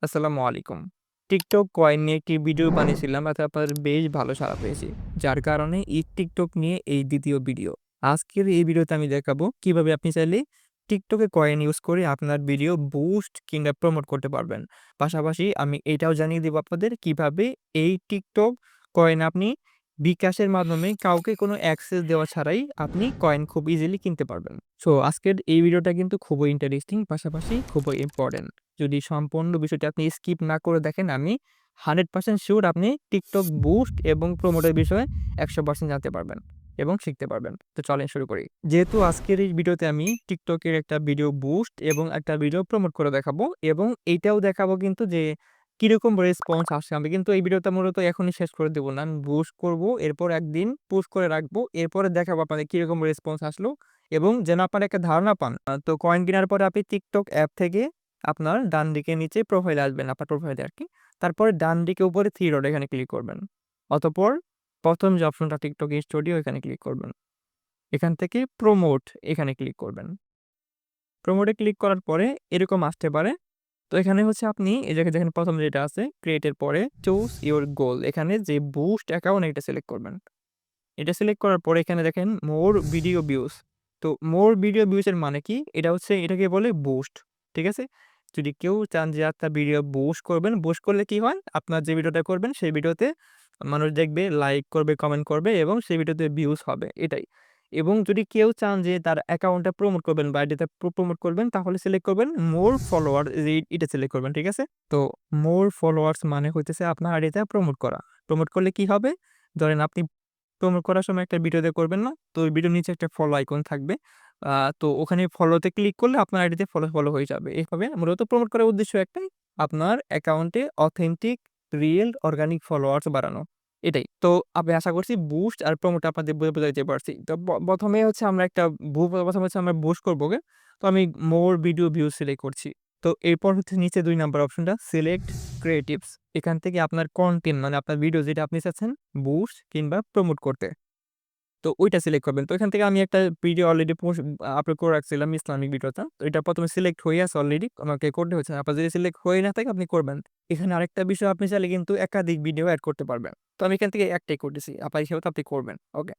আসসালামু আলাইকুম। TikTok coin নিয়ে একটি ভিডিও বানিয়েছিলাম আর তারপর বেশ ভালো সাড়া পেয়েছি। যার কারণে এই টিকটক নিয়ে এই ২য় ভিডিও। আজকের এই ভিডিওতে আমি দেখাবো কিভাবে আপনি চাইলে টিকটকে কয়েন ইউজ করে আপনার ভিডিও বুস্ট কিংবা প্রমোট করতে পারবেন। পাশাপাশি আমি এটাও জানিয়ে দেব আপনাদের কিভাবে এই টিকটক কয়েন আপনি বিকাশের মাধ্যমে কাউকে কোনো অ্যাক্সেস দেওয়া ছাড়াই আপনি কয়েন খুব ইজিলি কিনতে পারবেন। সো আজকের এই ভিডিওটা কিন্তু খুবই ইন্টারেস্টিং পাশাপাশি খুবই ইম্পোর্টেন্ট। যদি সম্পূর্ণ বিষয়টি আপনি স্কিপ না করে দেখেন, আমি 100% সিউর আপনি টিকটক বুস্ট এবং প্রমোটের বিষয়ে 100% জানতে পারবেন এবং শিখতে পারবেন। তো চলেন শুরু করি। যেহেতু আজকের এই ভিডিওতে আমি টিকটকের একটা ভিডিও বুস্ট এবং একটা ভিডিও প্রমোট করে দেখাবো এবং এইটাও দেখাবো কিন্তু যে কিরকম রেসপন্স আসে। আমি কিন্তু এই ভিডিওটা মূলত এখনই শেষ করে দেব না। আমি বুস্ট করব, এরপর একদিন পুশ করে রাখবো। এরপরে দেখাবো আপনাদের কিরকম রেসপন্স আসলো এবং যেন আপনারা একটা ধারণা পান। তো কয়েন কেনার পরে আপনি টিকটক অ্যাপ থেকে আপনার ডান দিকে নিচে প্রোফাইলে আসবেন, আপনার প্রোফাইলে আরকি। তারপরে ডান দিকে উপরে 3 ডট এখানে ক্লিক করবেন। অতঃপর ১ম যে অপশনটা টিকটক স্টুডিও এখানে ক্লিক করবেন। এখান থেকে প্রমোট এখানে ক্লিক করবেন। প্রমোটে ক্লিক করার পরে এরকম আসতে পারে। তো এখানে হচ্ছে আপনি এই জায়গায় দেখেন ১ম যেটা আছে ক্রিয়েট এর পরে চুজ ইউর গোল, এখানে যে বুস্ট অ্যাকাউন্ট এটা সিলেক্ট করবেন। এটা সিলেক্ট করার পরে এখানে দেখেন মোর ভিডিও ভিউজ। তো মোর ভিডিও ভিউজ এর মানে কি? এটা হচ্ছে এটাকে বলে বুস্ট। ঠিক আছে? যদি কেউ চান যে আপনার ভিডিও বুস্ট করবেন, বুস্ট করলে কি হয়? আপনার যে ভিডিওটা করবেন সেই ভিডিওতে মানুষ দেখবে, লাইক করবে, কমেন্ট করবে এবং সেই ভিডিওতে ভিউজ হবে এটাই। এবং যদি কেউ চান যে তার অ্যাকাউন্টটা প্রমোট করবেন বা আইডিটা প্রমোট করবেন তাহলে সিলেক্ট করবেন মোর ফলোয়ার, এটা সিলেক্ট করবেন। ঠিক আছে? তো মোর ফলোয়ার্স মানে হইতেছে আপনার আইডিটা প্রমোট করা। প্রমোট করলে কি হবে? ধরেন আপনি প্রমোট করার সময় একটা ভিডিওতে করবেন না? তো ওই ভিডিওর নিচে একটা ফলো আইকন থাকবে। আ তো ওখানে ফলোতে ক্লিক করলে আপনার আইডিতে ফলো হয়ে যাবে। এভাবে মূলত প্রমোট করার উদ্দেশ্য একটাই, আপনার অ্যাকাউন্টে অথেন্টিক, রিয়েল, অর্গানিক ফলোয়ার্স বাড়ানো। এটাই। তো আমি আশা করছি বুস্ট আর প্রমোট আপনাদের বুঝাইতে পারছি। তো ১ম এ হচ্ছে আমরা একটা ১ম হচ্ছে আমরা বুস্ট করব ওকে? তো আমি মোর ভিডিও ভিউজ সিলেক্ট করছি। তো এরপর হচ্ছে নিচে ২ নাম্বার অপশনটা সিলেক্ট ক্রিয়েটিভস। এখান থেকে আপনার কনটেন্ট মানে আপনার ভিডিও যেটা আপনি চাচ্ছেন বুস্ট কিংবা প্রমোট করতে। তো ওইটা সিলেক্ট করবেন। তো এখান থেকে আমি একটা ভিডিও অলরেডি আপলোড করে রাখছিলাম ইসলামিক ভিডিওটা। তো এটা ১ম এ সিলেক্ট হয়ে আছে অলরেডি। আমাকে করতে হচ্ছে না। আপনার যদি সিলেক্ট হয়ে না থাকে আপনি করবেন। এখানে আরেকটা বিষয়, আপনি চাইলে কিন্তু একাধিক ভিডিও এড করতে পারবেন। তো আমি এখান থেকে একটাই করতেছি। আপনার হিসেবে তো আপনি করবেন। ওকে।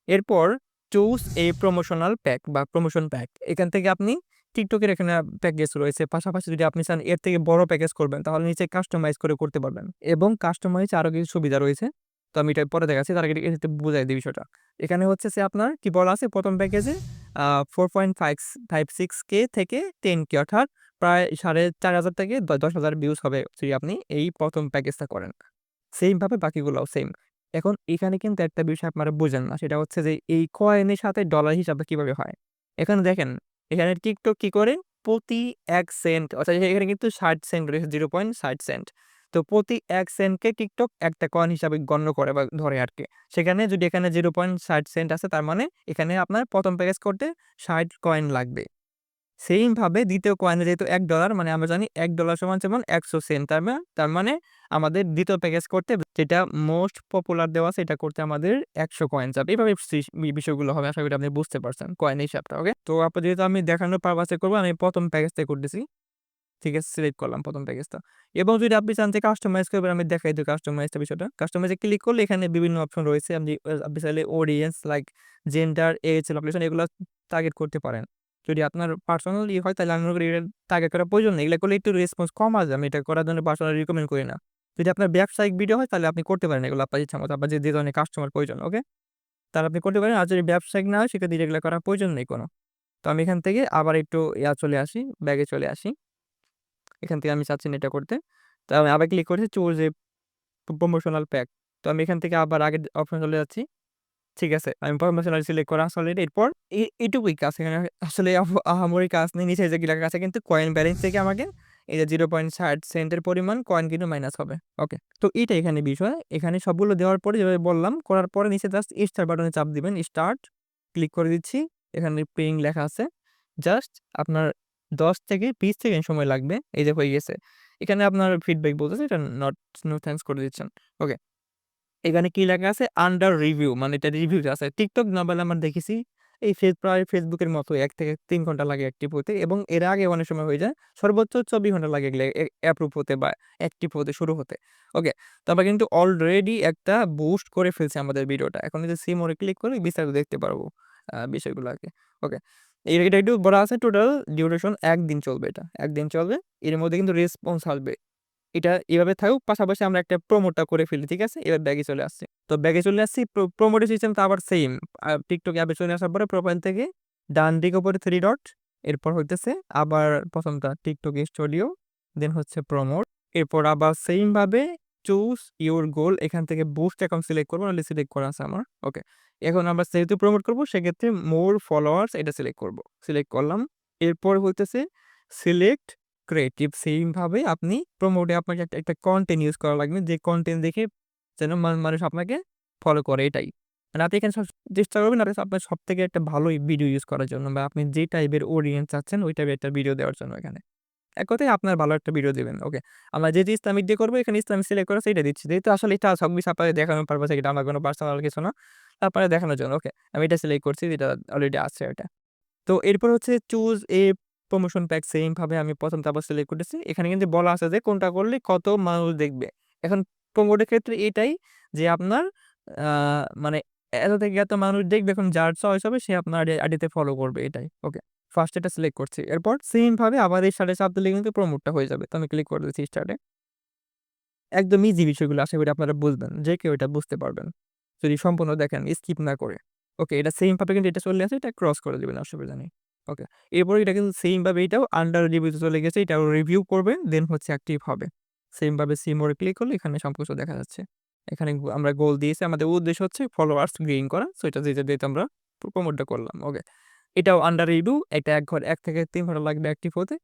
এরপর চুজ এ প্রমোশনাল প্যাক বা প্রমোশন প্যাক। এখান থেকে আপনি টিকটকের এখানে প্যাকেজ রয়েছে। পাশাপাশি যদি আপনি চান এর থেকে বড় প্যাকেজ করবেন তাহলে নিচে কাস্টমাইজ করে করতে পারবেন। এবং কাস্টমাইজ আরো কিছু সুবিধা রয়েছে। তো আমি এটা পরে দেখাচ্ছি। তার আগে এটাতে বুঝাই দিই বিষয়টা। এখানে হচ্ছে যে আপনার কি বলা আছে ১ম প্যাকেজে 4.56K থেকে 10K, অর্থাৎ প্রায় ৪,৫০০ থেকে ১০,০০০ ভিউজ হবে যদি আপনি এই ১ম প্যাকেজটা করেন। সেইম ভাবে বাকিগুলাও সেইম। এখন এখানে কিন্তু একটা বিষয় আপনারা বুঝেন না। সেটা হচ্ছে যে এই কয়েনের সাথে ডলার হিসাবটা কিভাবে হয়? এখানে দেখেন, এখানে TikTok কি করে? প্রতি ১ সেন্ট, অর্থাৎ এখানে কিন্তু ৬০ সেন্ট রয়েছে, 0.৬০ সেন্ট। তো প্রতি ১ সেন্টকে TikTok একটা কয়েন হিসাবে গণ্য করে বা ধরে আরকি। সেখানে যদি এখানে 0.৬০ সেন্ট আছে তার মানে এখানে আপনার ১ম প্যাকেজ করতে ৬০ কয়েন লাগবে। সেইম ভাবে ২য় কয়েনে যেহেতু $১, মানে আমরা জানি $১ সমান যেমন ১০০ সেন্ট। তার মানে আমাদের ২য় প্যাকেজ করতে যেটা মোস্ট পপুলার দেওয়া আছে এটা করতে আমাদের ১০০ কয়েন যাবে। এভাবে বিষয়গুলো হবে। আশা করি আপনি বুঝতে পারছেন কয়েনের হিসাবটা। ওকে? তো যেহেতু আমি দেখানোর পারপাস এ করব, আমি ১ম প্যাকেজটাই করতেছি। ঠিক আছে? সিলেক্ট করলাম ১ম প্যাকেজটা। এবং যদি আপনি চান যে কাস্টমাইজ করবেন, আমি দেখাই দিই কাস্টমাইজ এর বিষয়টা। কাস্টমাইজ এ ক্লিক করলে এখানে বিভিন্ন অপশন রয়েছে। আপনি চাইলে audience like gender, age, location এগুলা টার্গেট করতে পারেন। যদি আপনার পার্সোনাল হয় তাহলে আমি মনে করি এটা টার্গেট করার প্রয়োজন নেই। এগুলা করলে একটু রেসপন্স কম আসবে। আমি এটা করার জন্য পার্সোনালি রিকমেন্ড করি না। যদি আপনার ব্যবসায়িক ভিডিও হয় তাহলে আপনি করতে পারেন এগুলো আপনার ইচ্ছামত। আপনার যে ধরনের কাস্টমার প্রয়োজন, ওকে? তাহলে আপনি করতে পারেন। আর যদি ব্যবসায়িক না হয় সেক্ষেত্রে এগুলা করার প্রয়োজন নেই কোন। তো আমি এখান থেকে আবার একটু চলে আসি, ব্যাগে চলে আসি। এখান থেকে আমি চাচ্ছি না এটা করতে। তো আমি আবার ক্লিক করেছি চুজ এ প্রমোশনাল প্যাক। তো আমি এখান থেকে আবার আগের অপশনে চলে যাচ্ছি। ঠিক আছে। আমি প্রমোশনাল সিলেক্ট করা আছে অলরেডি। এরপর এটুকুই কাজ। এখানে আসলে আহামরি কাজ নেই। নিচে যে লেখা আছে কিন্তু কয়েন ব্যালেন্স থেকে আমাকে এই যে 0.৬০ সেন্টের পরিমাণ কয়েন কিন্তু মাইনাস হবে। ওকে। তো এইটাই এখানে বিষয়। এখানে সবগুলো দেওয়ার পরে যেভাবে বললাম, করার পরে নিচে জাস্ট স্টার্ট বাটনে চাপ দিবেন। স্টার্ট ক্লিক করে দিচ্ছি। এখানে পেইং লেখা আছে। জাস্ট আপনার ১০ থেকে ২০ সেকেন্ড সময় লাগবে। এই যে হয়ে গেছে। এখানে আপনার ফিডব্যাক বলতেছে এটা নো থ্যাংকস করে দিচ্ছেন। ওকে। এখানে কি লেখা আছে? আন্ডার রিভিউ, মানে এটা রিভিউতে আছে। TikTok নরমালি আমরা দেখেছি এই প্রায় ফেসবুকের মতো 1 থেকে 3 ঘন্টা লাগে অ্যাক্টিভ হতে এবং এর আগে অনেক সময় হয়ে যায় সর্বোচ্চ 24 ঘন্টা লাগে এগুলো অ্যাপ্রুভ হতে বা অ্যাক্টিভ হতে শুরু হতে। ওকে? তো আমরা কিন্তু অলরেডি একটা বুস্ট করে ফেলছি আমাদের ভিডিওটা। এখন যদি সি মোরে ক্লিক করি বিস্তারিত দেখতে পারবো বিষয়গুলো আরকি। ওকে? এটা একটু বলা আছে টোটাল ডিউরেশন ১ দিন চলবে এটা। ১ দিন চলবে। এর মধ্যে কিন্তু রেসপন্স আসবে। এটা এভাবে থাকুক পাশাপাশি আমরা একটা প্রমোটটা করে ফেলি। ঠিক আছে? এবার ব্যাকে চলে আসছি। তো ব্যাকে চলে আসছি প্রমোটের সিস্টেমটা আবার সেইম। TikTok অ্যাপে চলে আসার পরে প্রোফাইল থেকে ডান দিকে উপরে 3 ডট এরপর হইতেছে আবার ১ম টা TikTok স্টুডিও দেন হচ্ছে প্রমোট। এরপর আবার সেইম ভাবে চুজ ইউর গোল এখান থেকে বুস্ট অ্যাকাউন্ট সিলেক্ট করব। অলরেডি সিলেক্ট করা আছে আমার। ওকে। এখন আমরা যেহেতু প্রমোট করব সেক্ষেত্রে মোর ফলোয়ার্স এটা সিলেক্ট করব। সিলেক্ট করলাম। এরপর হইতেছে সিলেক্ট ক্রিয়েটিভ সেম ভাবে আপনি প্রমোটে আপনাকে একটা কনটেন্ট ইউজ করা লাগবে। যে কনটেন্ট দেখে যেন মানুষ আপনাকে ফলো করে এটাই। মানে আপনি এখানে চেষ্টা করবেন আর আপনার সবথেকে একটা ভালো ভিডিও ইউজ করার জন্য বা আপনি যে টাইপের অডিয়েন্স চাচ্ছেন ওই টাইপের একটা ভিডিও দেওয়ার জন্য এখানে। এক কথায় আপনার ভালো একটা ভিডিও দিবেন। ওকে। আমরা যেহেতু ইসলামিক দিয়ে করব এখানে ইসলামিক সিলেক্ট করে সেইটা দিচ্ছি। যেহেতু আসলে এটা সবকিছু আপনাকে দেখানোর পারপাস এটা আমার কোনো পার্সোনাল কিছু না। আপনাদের দেখানোর জন্য। ওকে। আমি এটা সিলেক্ট করছি যেটা অলরেডি আছে ওটা। তো এরপর হচ্ছে choose a promotion pack same ভাবে আমি ১ম টা আবার সিলেক্ট করতেছি। এখানে কিন্তু বলা আছে যে কোনটা করলে কত মানুষ দেখবে। এখন প্রমোটের ক্ষেত্রে এটাই যে আপনার আ মানে এত থেকে এত মানুষ দেখবে এখন যার চয়েস হবে সে আপনার আইডিতে ফলো করবে এটাই। ওকে। ফার্স্ট এটা সিলেক্ট করছি। এরপর সেইম ভাবে আবার এই সাথে চাপ দিলে কিন্তু প্রমোটটা হয়ে যাবে। তো আমি ক্লিক করে দিচ্ছি স্টার্ট এ। একদম ইজি বিষয়গুলো আশা করি আপনারা বুঝবেন। যে কেউ এটা বুঝতে পারবেন। যদি সম্পূর্ণ দেখেন স্কিপ না করে। ওকে, এটা সেইম ভাবে কিন্তু এটা চলে আসে, এটা ক্রস করে দিবেন অসুবিধা নেই। ওকে। এরপরে এটা কিন্তু সেইম ভাবে এটাও আন্ডার রিভিউতে চলে গেছে। এটাও রিভিউ করবেন দেন হচ্ছে অ্যাক্টিভ হবে। সেইম ভাবে সি মোরে ক্লিক করলে এখানে সবকিছু দেখা যাচ্ছে। এখানে আমরা গোল দিয়েছি। আমাদের উদ্দেশ্য হচ্ছে ফলোয়ার্স গেইন করা। সো এটা যেটা আমরা প্রমোটটা করলাম। ওকে। এটাও আন্ডার রিভিউ। এটা ১ থেকে ৩ ঘন্টা লাগবে অ্যাক্টিভ হতে।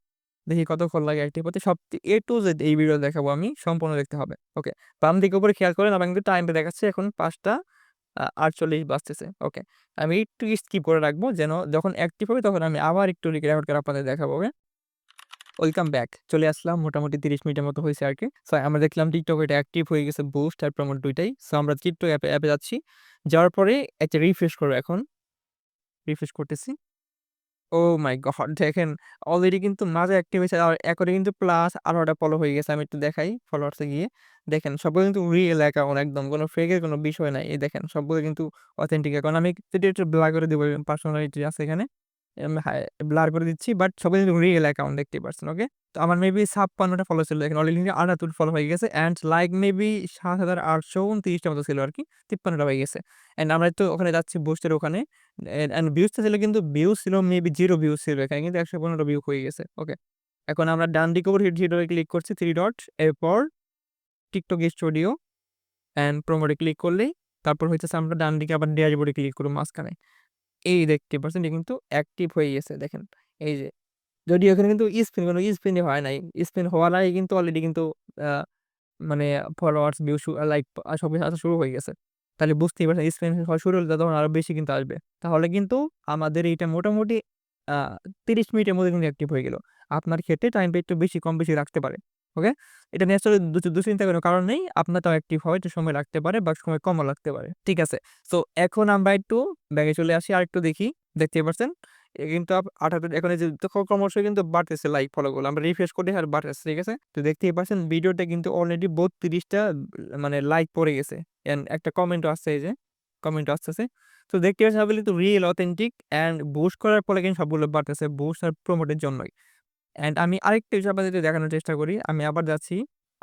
দেখি কতক্ষণ লাগে অ্যাক্টিভ হতে। সব A to Z এই ভিডিও দেখাবো আমি। সম্পূর্ণ দেখতে হবে। ওকে। বাম দিকে উপরে খেয়াল করেন আমার কিন্তু টাইমটা দেখাচ্ছে এখন ৫টা ৪৮ বাজতেছে। ওকে। আমি একটু স্কিপ করে রাখবো যেন যখন অ্যাক্টিভ হবে তখন আমি আবার একটু রেকর্ড করে আপনাদের দেখাবো। ওকে? Welcome back. চলে আসলাম মোটামুটি ৩০ মিনিটের মতো হইছে আরকি। সো আমরা দেখলাম TikTok এটা অ্যাক্টিভ হয়ে গেছে বুস্ট আর প্রমোট ২ টাই। সো আমরা TikTok অ্যাপে যাচ্ছি। যাওয়ার পরে একটা রিফ্রেশ করব এখন। রিফ্রেশ করতেছি। ওহ মাই গড! দেখেন অলরেডি কিন্তু মাঝে অ্যাক্টিভ হয়েছে আর এখনই কিন্তু প্লাস ১৮টা ফলো হয়ে গেছে। আমি একটু দেখাই ফলোয়ার্স এ গিয়ে। দেখেন সবগুলো কিন্তু রিয়েল অ্যাকাউন্ট একদম কোন ফেক এর কোন বিষয় নাই। এই দেখেন সবগুলো কিন্তু অথেন্টিক অ্যাকাউন্ট। আমি যদি একটু ব্লার করে দিব পার্সোনালিটি আছে এখানে। ব্লার করে দিচ্ছি বাট সবই কিন্তু রিয়েল অ্যাকাউন্ট দেখতেই পারছেন। ওকে? তো আমার মেবি ৫৬ টা ফলো ছিল। দেখেন অলরেডি ৭৮ ফলো হয়ে গেছে অ্যান্ড লাইক মেবি ৭৮২৯ টা মতো ছিল আরকি। ৫৩ টা হয়ে গেছে। অ্যান্ড আমরা তো ওখানে যাচ্ছি বুস্টের ওখানে। অ্যান্ড ভিউজটা ছিল কিন্তু ভিউজ ছিল মেবি 0 ভিউজ ছিল এখানে কিন্তু ১১৫ ভিউ হয়ে গেছে। ওকে। এখন আমরা ডান দিকে উপর থ্রি ডটে ক্লিক করছি 3 ডট এরপর TikTok studio and promote A click করলেই তারপর হইতেছে আমরা ডান দিকে আবার ড্যাশবোর্ডে ক্লিক করব মাঝখানে। এই দেখতে পাচ্ছেন এটা কিন্তু অ্যাক্টিভ হয়ে গেছে দেখেন। এই যে যদিও এখানে কিন্তু কোনো স্পিনই হয় নাই। স্পিন হওয়ার আগে কিন্তু অলরেডি কিন্তু আ মানে ফলোয়ার্স, ভিউ লাইক সবকিছু আসা শুরু হয়ে গেছে। তাহলে বুঝতেই পারছেন স্পেন হওয়া শুরু হলে তখন আরো বেশি কিন্তু আসবে। তাহলে কিন্তু আমাদের এইটা মোটামুটি আ ৩০ মিনিটের মধ্যে কিন্তু অ্যাক্টিভ হয়ে গেল। আপনার ক্ষেত্রে টাইমটা একটু বেশি কম বেশি রাখতে পারে। ওকে? এটা নিয়ে আসলে দুশ্চিন্তার কোনো কারণ নেই। আপনারটাও অ্যাক্টিভ হওয়ার একটু সময় লাগতে পারে বা সময় কমও লাগতে পারে। ঠিক আছে? সো এখন আমরা একটু ব্যাকে চলে আসি আরেকটু দেখি। দেখতেই পারছেন কিন্তু ৭৮ এখন এই যে ক্রমশ কিন্তু বাড়তেছে লাইক ফলো গুলো। আমরা রিফ্রেশ করি আর বাড়তেছে। ঠিক আছে? তো দেখতেই পাচ্ছেন ভিডিওটা কিন্তু অলরেডি ৩২ টা মানে লাইক পড়ে গেছে। অ্যান্ড একটা কমেন্টও আসছে এই যে, কমেন্টও আসতেছে। তো দেখতে পাচ্ছেন সবগুলো কিন্তু রিয়েল অথেন্টিক অ্যান্ড বুস্ট করার ফলে কিন্তু সবগুলো বাড়তেছে বুস্ট আর প্রমোটের জন্যই। অ্যান্ড আমি আরেকটা বিষয় আপনাদের দেখানোর চেষ্টা করি। আমি আবার যাচ্ছি।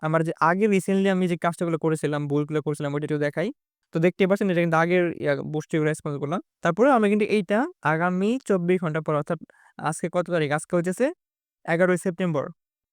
আমার যে আগে রিসেন্টলি আমি যে কাজগুলো করেছিলাম, ভুলগুলো করেছিলাম ওইটা একটু দেখাই। তো দেখতেই পাচ্ছেন এটা কিন্তু আগের বুস্টিং রেসপন্স গুলা। তারপরেও আমি কিন্তু এইটা আগামী ২৪ ঘন্টা পর অর্থাৎ আজকে কত তারিখ? আজকে হইতেছে ১১ই সেপ্টেম্বর।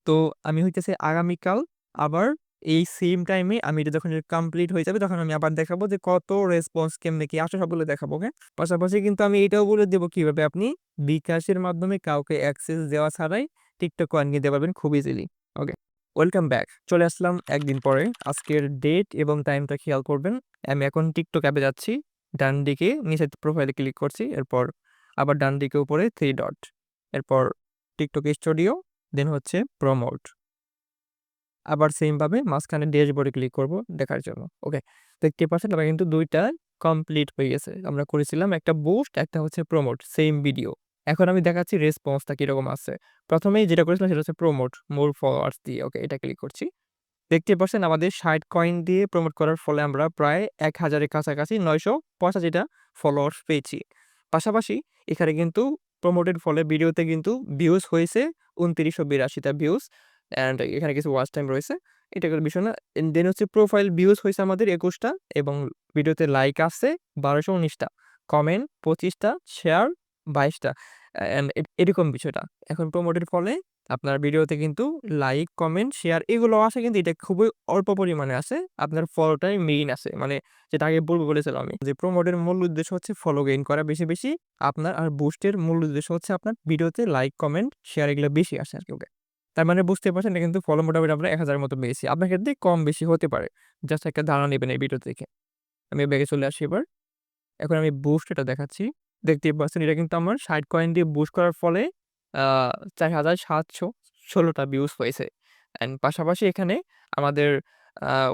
তো আমি হইতেছে আগামীকাল আবার এই সেম টাইমে আমি এটা যখন কমপ্লিট হয়ে যাবে তখন আমি আবার দেখাবো যে কত রেসপন্স কেমনে কি আসে সবগুলো দেখাবো। ওকে? পাশাপাশি কিন্তু আমি এটাও বলে দেব কিভাবে আপনি বিকাশের মাধ্যমে কাউকে অ্যাক্সেস দেওয়া ছাড়াই TikTok কয়েন নিতে পারবেন খুব ইজিলি। ওকে। Welcome back. চলে আসলাম একদিন পরে। আজকের ডেট এবং টাইমটা খেয়াল করবেন। আমি এখন TikTok অ্যাপে যাচ্ছি। ডান দিকে নিচের প্রোফাইলে ক্লিক করছি। এরপর আবার ডান দিকে উপরে 3 ডট। এরপর TikTok স্টুডিও দেন হচ্ছে প্রমোট। আবার সেইম ভাবে মাঝখানে ড্যাশবোর্ডে ক্লিক করব দেখার জন্য। ওকে। দেখতেই পাচ্ছেন আমরা কিন্তু ২ টা কমপ্লিট হয়ে গেছে। আমরা করেছিলাম একটা বুস্ট, একটা হচ্ছে প্রমোট, সেম ভিডিও। এখন আমি দেখাচ্ছি রেসপন্সটা কিরকম আছে। ১ম এই যেটা করেছিলাম সেটা হচ্ছে প্রমোট, মোর ফলোয়ার্স দিয়ে। ওকে, এটা ক্লিক করছি। দেখতে পাচ্ছেন আমাদের ৬০ কয়েন দিয়ে প্রমোট করার ফলে আমরা প্রায় ১,০০০ এর কাছাকাছি ৯৮৫ টা ফলোয়ার্স পেয়েছি। পাশাপাশি এখানে কিন্তু প্রমোটের ফলে ভিডিওতে কিন্তু ভিউজ হয়েছে ২৯৮২ টা ভিউজ অ্যান্ড এখানে কিছু ওয়াচ টাইম রয়েছে। এটা কোনো বিষয় না। দেন হচ্ছে প্রোফাইল ভিউজ হইছে আমাদের ২১ টা এবং ভিডিওতে লাইক আছে ১২১৯ টা, কমেন্ট ২৫ টা, শেয়ার ২২ টা অ্যান্ড এরকম বিষয়টা। এখন প্রমোটের ফলে আপনার ভিডিওতে কিন্তু লাইক, কমেন্ট, শেয়ার এগুলো আসে কিন্তু এটা খুবই অল্প পরিমাণে আসে। আপনার ফলোটাই মেইন আসে। মানে যেটা আগে বলেছিলাম আমি যে প্রমোটের মূল উদ্দেশ্য হচ্ছে ফলো গেইন করা বেশি। আপনার আর বুস্টের মূল উদ্দেশ্য হচ্ছে আপনার ভিডিওতে লাইক, কমেন্ট, শেয়ার এগুলো বেশি আসে আরকি। ওকে। তার মানে বুঝতে পারছেন এটা কিন্তু ফলো মোটামুটি আমরা ১,০০০ এর মতো পেয়েছি। আপনার ক্ষেত্রে কম বেশি হতে পারে। জাস্ট একটা ধারণা নিবেন এই ভিডিও দেখে। আমি ব্যাকে চলে আসি এবার। এখন আমি বুস্ট এটা দেখাচ্ছি। দেখতেই পাচ্ছেন এটা কিন্তু আমার ৬০ কয়েন দিয়ে বুস্ট করার ফলে আ ৪,৭১৬ টা ভিউজ হয়েছে। অ্যান্ড পাশাপাশি এখানে আমাদের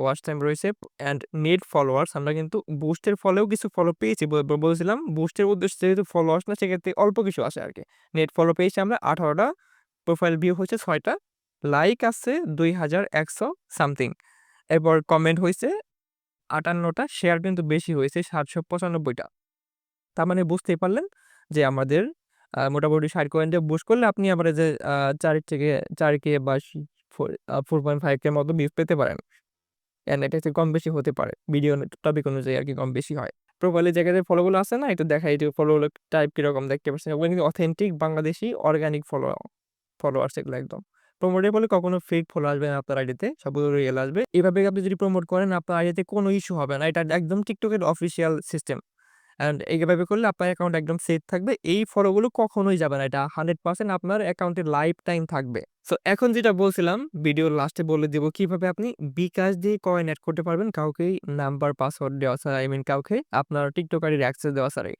ওয়াচ টাইম রয়েছে অ্যান্ড নেট ফলোয়ার্স আমরা কিন্তু বুস্টের ফলেও কিছু ফলো পেয়েছি। বলছিলাম বুস্টের উদ্দেশ্য যেহেতু ফলোয়ার্স না সেক্ষেত্রে অল্প কিছু আসে আরকি। নেট ফলো পেয়েছি আমরা ১৮ টা, প্রোফাইল ভিউ হচ্ছে ৬ টা, লাইক আছে ২,১০০ সামথিং। এরপর কমেন্ট হইছে ৫৮ টা, শেয়ার কিন্তু বেশি হয়েছে ৭৯৫ টা। তার মানে বুঝতেই পারলেন যে আমাদের মোটামুটি ৬০ কয়েন দিয়ে বুস্ট করলে আপনি এভারেজে ৪ থেকে 4K বা 4.5K এর মতো ভিউজ পেতে পারেন। এন্ড এটা হচ্ছে কম বেশি হতে পারে। ভিডিও টপিক অনুযায়ী আরকি কম বেশি হয়। প্রোফাইলে জায়গায় যে ফলোগুলো আছে না? একটু দেখাই একটু ফলোগুলো টাইপ কিরকম দেখতে পাচ্ছেন। ওগুলো কিন্তু অথেন্টিক বাংলাদেশী অর্গানিক ফলোয়ার্স এগুলো একদম। প্রমোটের ফলে কখনো ফেক ফলো আসবে না আপনার আইডিতে। সবগুলো রিয়েল আসবে। এভাবে আপনি যদি প্রমোট করেন আপনার আইডিতে কোনো ইস্যু হবে না। এটা একদম টিকটকের অফিসিয়াল সিস্টেম। অ্যান্ড এইভাবে করলে আপনার অ্যাকাউন্ট একদম সেফ থাকবে। এই ফলোগুলো কখনোই যাবে না। এটা 100% আপনার অ্যাকাউন্টে লাইফ টাইম থাকবে। সো এখন যেটা বলছিলাম ভিডিওর লাস্টে বলে দিব কিভাবে আপনি বিকাশ দিয়ে কয়েন এড করতে পারবেন কাউকেই নাম্বার, পাসওয়ার্ড দেওয়া ছাড়া কাউকে আপনার টিকটক আইডির অ্যাক্সেস দেওয়া ছাড়াই।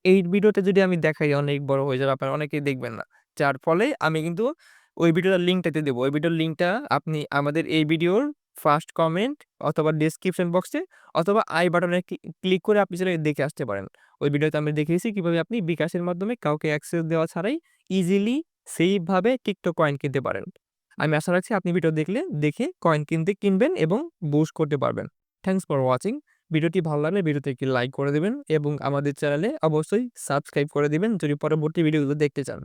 এই ভিডিওতে যদি আমি দেখাই অনেক বড় হয়ে যাবে আপনারা অনেকেই দেখবেন না। যার ফলে আমি কিন্তু ওই ভিডিওটার লিঙ্কটাতে দেব। ওই ভিডিওর লিঙ্কটা আপনি আমাদের এই ভিডিওর ফার্স্ট কমেন্ট অথবা ডেসক্রিপশন বক্সে অথবা আই বাটনে ক্লিক করে আপনি চাইলে দেখে আসতে পারেন। ওই ভিডিওতে আমি দেখিয়েছি কিভাবে আপনি বিকাশের মাধ্যমে কাউকে অ্যাক্সেস দেওয়া ছাড়াই ইজিলি সেফ ভাবে টিকটক কয়েন কিনতে পারেন। আমি আশা রাখছি আপনি ভিডিও দেখে কয়েন কিনবেন এবং বুস্ট করতে পারবেন। Thanks for watching. ভিডিওটি ভালো লাগলে ভিডিওতে একটি লাইক করে দিবেন এবং আমাদের চ্যানেলে অবশ্যই সাবস্ক্রাইব করে দিবেন যদি পরবর্তী ভিডিওগুলো দেখতে চান।